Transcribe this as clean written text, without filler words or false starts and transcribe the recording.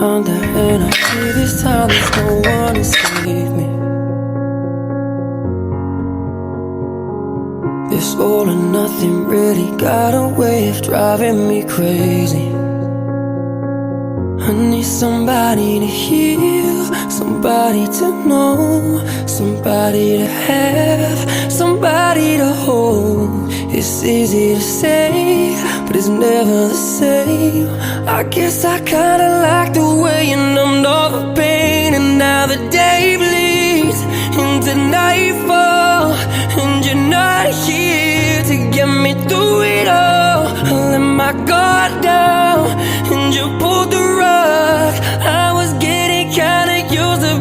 under, and I see this time there's no one to save me. This all or nothing really got a way of driving me crazy. I need somebody to heal, somebody to know, somebody to have, somebody to hold. It's easy to say, but it's never the same. I guess I kinda like the way you numbed all the pain. And now the day bleeds into nightfall, and you're not here to get me through it all. I let my guard down, and you pulled the rug. I was getting kinda used to